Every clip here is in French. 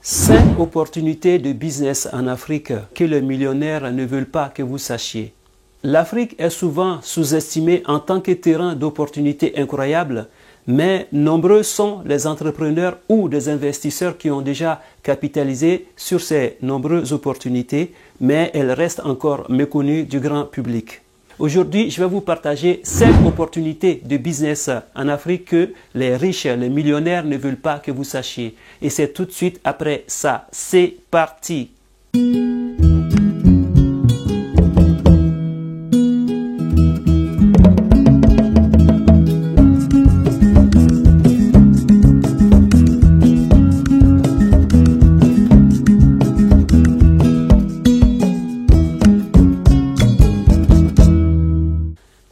5 opportunités de business en Afrique que les millionnaires ne veulent pas que vous sachiez. L'Afrique est souvent sous-estimée en tant que terrain d'opportunités incroyables, mais nombreux sont les entrepreneurs ou des investisseurs qui ont déjà capitalisé sur ces nombreuses opportunités, mais elles restent encore méconnues du grand public. Aujourd'hui, je vais vous partager 5 opportunités de business en Afrique que les riches, les millionnaires ne veulent pas que vous sachiez. Et c'est tout de suite après ça. C'est parti!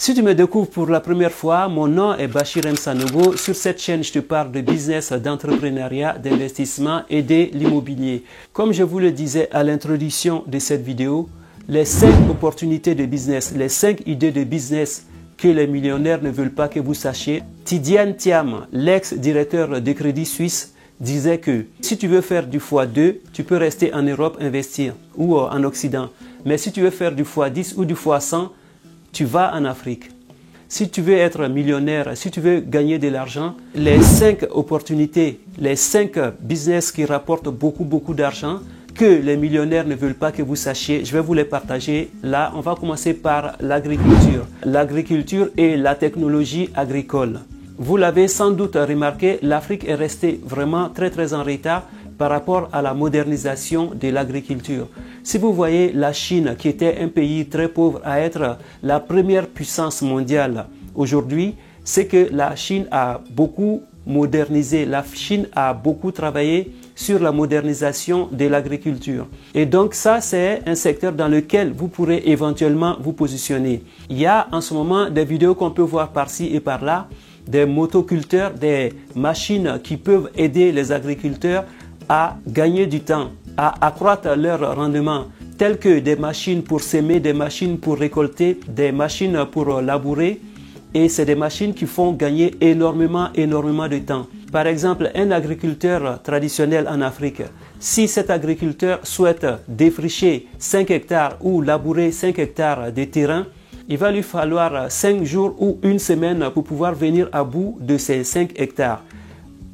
Si tu me découvres pour la première fois, mon nom est Bachir M. Sanogo. Sur cette chaîne, je te parle de business, d'entrepreneuriat, d'investissement et de l'immobilier. Comme je vous le disais à l'introduction de cette vidéo, les 5 opportunités de business, les 5 idées de business que les millionnaires ne veulent pas que vous sachiez. Tidiane Thiam, l'ex-directeur de Crédit Suisse, disait que si tu veux faire du x2, tu peux rester en Europe investir ou en Occident. Mais si tu veux faire du x10 ou du x100, tu vas en Afrique. Si tu veux être millionnaire, si tu veux gagner de l'argent, les 5 opportunités, les 5 business qui rapportent beaucoup d'argent, que les millionnaires ne veulent pas que vous sachiez, je vais vous les partager. Là, on va commencer par l'agriculture. L'agriculture et la technologie agricole. Vous l'avez sans doute remarqué, l'Afrique est restée vraiment très en retard par rapport à la modernisation de l'agriculture. Si vous voyez la Chine, qui était un pays très pauvre, à être la première puissance mondiale aujourd'hui, c'est que la Chine a beaucoup modernisé, la Chine a beaucoup travaillé sur la modernisation de l'agriculture. Et donc ça, c'est un secteur dans lequel vous pourrez éventuellement vous positionner. Il y a en ce moment des vidéos qu'on peut voir par-ci et par-là, des motoculteurs, des machines qui peuvent aider les agriculteurs à gagner du temps, à accroître leur rendement, telles que des machines pour semer, des machines pour récolter, des machines pour labourer. Et c'est des machines qui font gagner énormément de temps. Par exemple, un agriculteur traditionnel en Afrique, si cet agriculteur souhaite défricher 5 hectares ou labourer 5 hectares de terrain, il va lui falloir 5 jours ou une semaine pour pouvoir venir à bout de ces 5 hectares.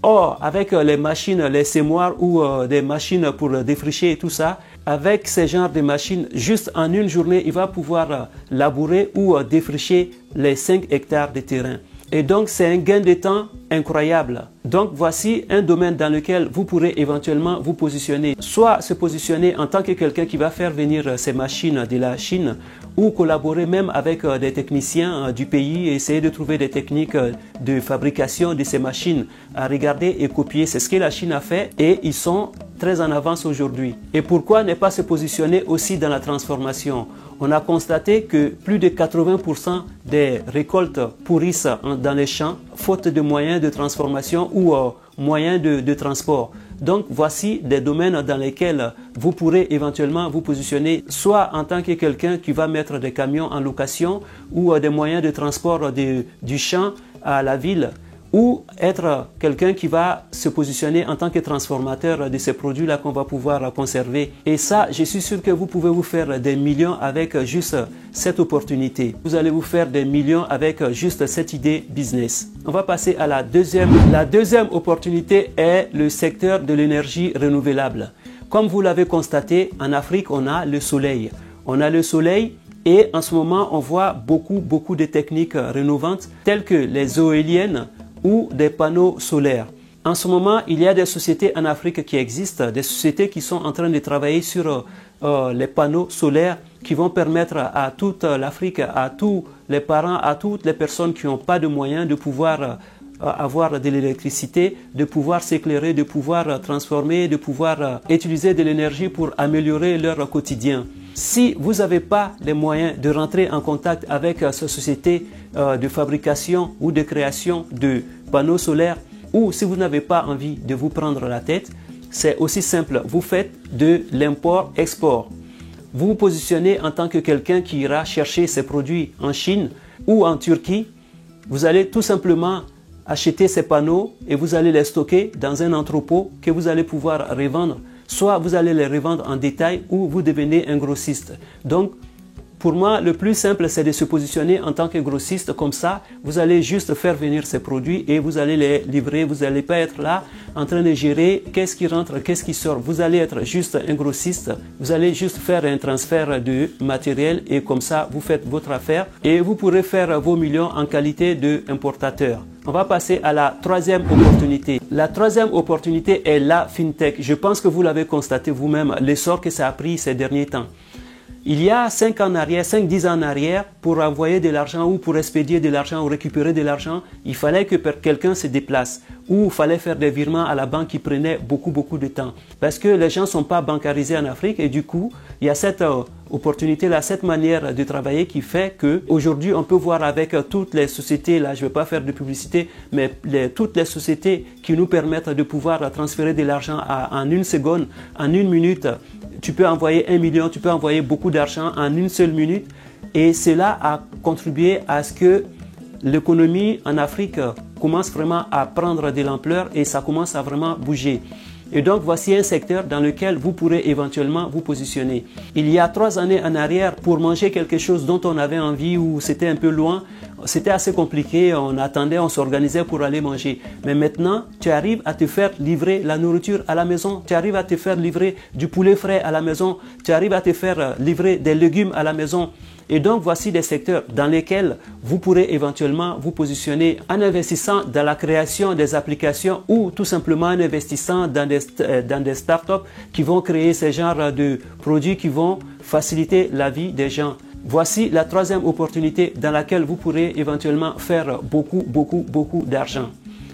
Or, avec les machines, les semoirs ou des machines pour défricher et tout ça, avec ces genres de machines, juste en une journée, il va pouvoir labourer ou défricher les 5 hectares de terrain. Et donc, c'est un gain de temps incroyable. Donc, voici un domaine dans lequel vous pourrez éventuellement vous positionner. Soit se positionner en tant que quelqu'un qui va faire venir ces machines de la Chine ou collaborer même avec des techniciens du pays et essayer de trouver des techniques de fabrication de ces machines à regarder et copier. C'est ce que la Chine a fait et ils sont très en avance aujourd'hui. Et pourquoi ne pas se positionner aussi dans la transformation? On a constaté que plus de 80% des récoltes pourrissent dans les champs, faute de moyens de transformation ou moyens de transport. Donc voici des domaines dans lesquels vous pourrez éventuellement vous positionner, soit en tant que quelqu'un qui va mettre des camions en location ou des moyens de transport du champ à la ville, ou être quelqu'un qui va se positionner en tant que transformateur de ces produits-là qu'on va pouvoir conserver. Et ça, je suis sûr que vous pouvez vous faire des millions avec juste cette opportunité. Vous allez vous faire des millions avec juste cette idée business. On va passer à la deuxième. La deuxième opportunité est le secteur de l'énergie renouvelable. Comme vous l'avez constaté, en Afrique, on a le soleil. On a le soleil. Et en ce moment, on voit beaucoup de techniques rénovantes telles que les éoliennes ou des panneaux solaires. En ce moment, il y a des sociétés en Afrique qui existent, des sociétés qui sont en train de travailler sur les panneaux solaires qui vont permettre à toute l'Afrique, à tous les parents, à toutes les personnes qui n'ont pas de moyens de pouvoir avoir de l'électricité, de pouvoir s'éclairer, de pouvoir transformer, de pouvoir utiliser de l'énergie pour améliorer leur quotidien. Si vous n'avez pas les moyens de rentrer en contact avec cette société de fabrication ou de création de panneaux solaires, ou si vous n'avez pas envie de vous prendre la tête, c'est aussi simple. Vous faites de l'import-export. Vous vous positionnez en tant que quelqu'un qui ira chercher ses produits en Chine ou en Turquie. Vous allez tout simplement acheter ces panneaux et vous allez les stocker dans un entrepôt que vous allez pouvoir revendre. Soit vous allez les revendre en détail ou vous devenez un grossiste. Donc, pour moi, le plus simple, c'est de se positionner en tant que grossiste. Comme ça, vous allez juste faire venir ces produits et vous allez les livrer. Vous n'allez pas être là en train de gérer qu'est-ce qui rentre, qu'est-ce qui sort. Vous allez être juste un grossiste. Vous allez juste faire un transfert de matériel et comme ça, vous faites votre affaire et vous pourrez faire vos millions en qualité d'importateur. On va passer à la troisième opportunité. La troisième opportunité est la FinTech. Je pense que vous l'avez constaté vous-même, l'essor que ça a pris ces derniers temps. Il y a 5 ans en arrière, 5-10 ans en arrière, pour envoyer de l'argent ou pour expédier de l'argent ou récupérer de l'argent, il fallait que quelqu'un se déplace ou il fallait faire des virements à la banque qui prenaient beaucoup de temps. Parce que les gens ne sont pas bancarisés en Afrique et du coup, il y a cette opportunité-là, cette manière de travailler qui fait qu'aujourd'hui, on peut voir avec toutes les sociétés, là je ne vais pas faire de publicité, mais toutes les sociétés qui nous permettent de pouvoir transférer de l'argent en 1 seconde, en 1 minute. Tu peux envoyer 1 million, tu peux envoyer beaucoup d'argent en 1 seule minute et cela a contribué à ce que l'économie en Afrique commence vraiment à prendre de l'ampleur et ça commence à vraiment bouger. Et donc voici un secteur dans lequel vous pourrez éventuellement vous positionner. Il y a 3 années en arrière, pour manger quelque chose dont on avait envie ou c'était un peu loin, c'était assez compliqué, on attendait, on s'organisait pour aller manger. Mais maintenant, tu arrives à te faire livrer la nourriture à la maison, tu arrives à te faire livrer du poulet frais à la maison, tu arrives à te faire livrer des légumes à la maison. Et donc, voici des secteurs dans lesquels vous pourrez éventuellement vous positionner en investissant dans la création des applications ou tout simplement en investissant dans des startups qui vont créer ce genre de produits qui vont faciliter la vie des gens. Voici la troisième opportunité dans laquelle vous pourrez éventuellement faire beaucoup d'argent.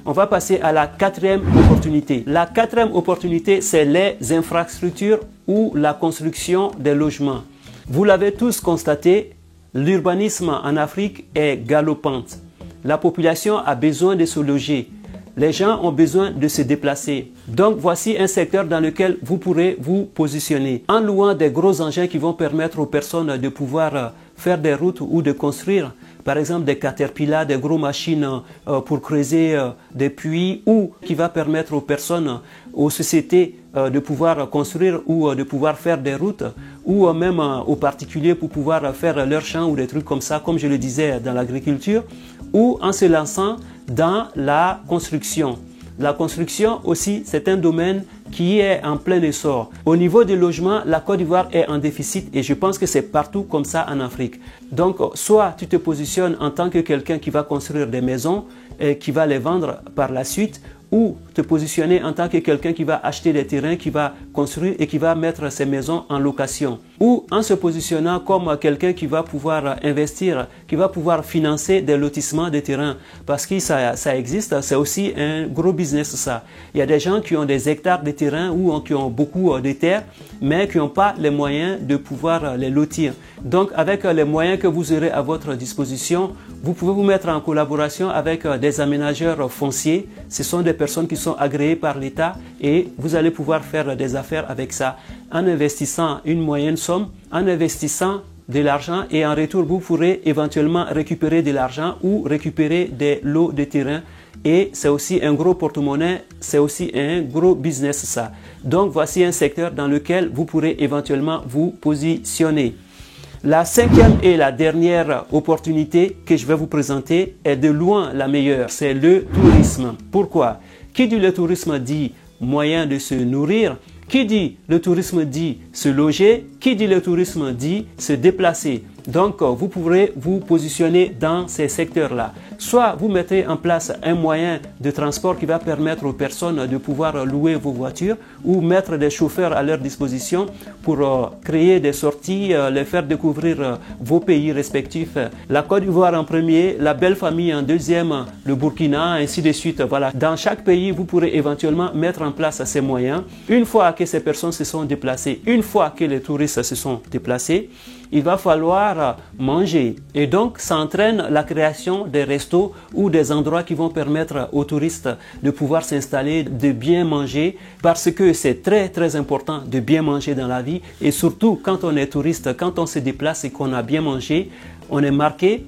On va passer à la quatrième opportunité. La quatrième opportunité, c'est les infrastructures ou la construction des logements. Vous l'avez tous constaté, l'urbanisme en Afrique est galopante. La population a besoin de se loger. Les gens ont besoin de se déplacer. Donc, voici un secteur dans lequel vous pourrez vous positionner. En louant des gros engins qui vont permettre aux personnes de pouvoir faire des routes ou de construire, par exemple des caterpillars, des grosses machines pour creuser des puits ou qui va permettre aux personnes, aux sociétés de pouvoir construire ou de pouvoir faire des routes ou même aux particuliers pour pouvoir faire leurs champs ou des trucs comme ça, comme je le disais dans l'agriculture, ou en se lançant dans la construction. La construction aussi, c'est un domaine qui est en plein essor. Au niveau des logements, la Côte d'Ivoire est en déficit et je pense que c'est partout comme ça en Afrique. Donc, soit tu te positionnes en tant que quelqu'un qui va construire des maisons et qui va les vendre par la suite, ou te positionner en tant que quelqu'un qui va acheter des terrains, qui va construire et qui va mettre ses maisons en location. Ou en se positionnant comme quelqu'un qui va pouvoir investir, qui va pouvoir financer des lotissements de terrains. Parce que ça existe, c'est aussi un gros business ça. Il y a des gens qui ont des hectares de terrain ou qui ont beaucoup de terres, mais qui n'ont pas les moyens de pouvoir les lotir. Donc avec les moyens que vous aurez à votre disposition, vous pouvez vous mettre en collaboration avec des aménageurs fonciers. Ce sont des personnes qui sont agréées par l'État et vous allez pouvoir faire des affaires avec ça en investissant une moyenne somme, en investissant de l'argent et en retour vous pourrez éventuellement récupérer de l'argent ou récupérer des lots de terrain et c'est aussi un gros porte-monnaie, c'est aussi un gros business ça. Donc voici un secteur dans lequel vous pourrez éventuellement vous positionner. La cinquième et la dernière opportunité que je vais vous présenter est de loin la meilleure, c'est le tourisme. Pourquoi? Qui dit le tourisme dit moyen de se nourrir. Qui dit le tourisme dit se loger. Qui dit le tourisme dit se déplacer. Donc, vous pourrez vous positionner dans ces secteurs-là. Soit vous mettez en place un moyen de transport qui va permettre aux personnes de pouvoir louer vos voitures ou mettre des chauffeurs à leur disposition pour créer des sorties, les faire découvrir vos pays respectifs. La Côte d'Ivoire en premier, la Belle Famille en deuxième, le Burkina, ainsi de suite. Voilà. Dans chaque pays, vous pourrez éventuellement mettre en place ces moyens. Une fois que ces personnes se sont déplacées, une fois que les touristes se sont déplacés, il va falloir manger. Et donc, ça entraîne la création des restos ou des endroits qui vont permettre aux touristes de pouvoir s'installer, de bien manger, parce que c'est très important de bien manger dans la vie. Et surtout, quand on est touriste, quand on se déplace et qu'on a bien mangé, on est marqué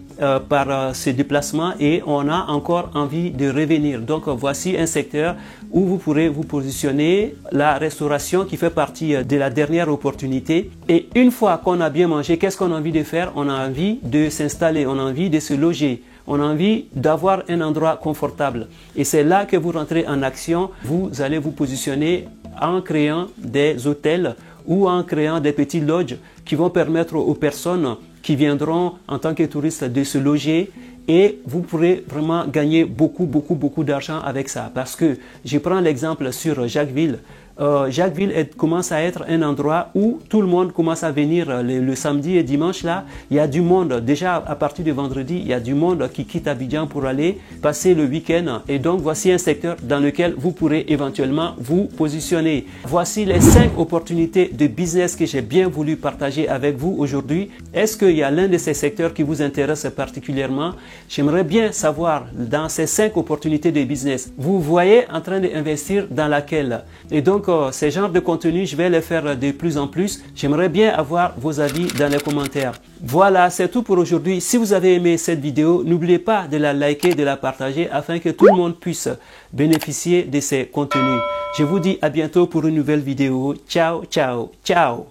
par ce déplacement et on a encore envie de revenir. Donc voici un secteur où vous pourrez vous positionner, la restauration qui fait partie de la dernière opportunité. Et une fois qu'on a bien mangé, qu'est-ce qu'on a envie de faire? On a envie de s'installer, on a envie de se loger. On a envie d'avoir un endroit confortable. Et c'est là que vous rentrez en action. Vous allez vous positionner en créant des hôtels ou en créant des petits lodges qui vont permettre aux personnes qui viendront en tant que touristes de se loger. Et vous pourrez vraiment gagner beaucoup d'argent avec ça. Parce que je prends l'exemple sur Jacquesville. Jacquesville commence à être un endroit où tout le monde commence à venir le samedi et dimanche là. Il y a du monde. Déjà à partir de vendredi, il y a du monde qui quitte Abidjan pour aller passer le week-end. Et donc voici un secteur dans lequel vous pourrez éventuellement vous positionner. Voici les 5 opportunités de business que j'ai bien voulu partager avec vous aujourd'hui. Est-ce qu'il y a l'un de ces secteurs qui vous intéresse particulièrement? J'aimerais bien savoir dans ces 5 opportunités de business, vous voyez en train d'investir dans laquelle? Et donc ces genres de contenu, je vais les faire de plus en plus. J'aimerais bien avoir vos avis dans les commentaires. Voilà, c'est tout pour aujourd'hui. Si vous avez aimé cette vidéo, n'oubliez pas de la liker, de la partager afin que tout le monde puisse bénéficier de ces contenus. Je vous dis à bientôt pour une nouvelle vidéo. Ciao, ciao, ciao.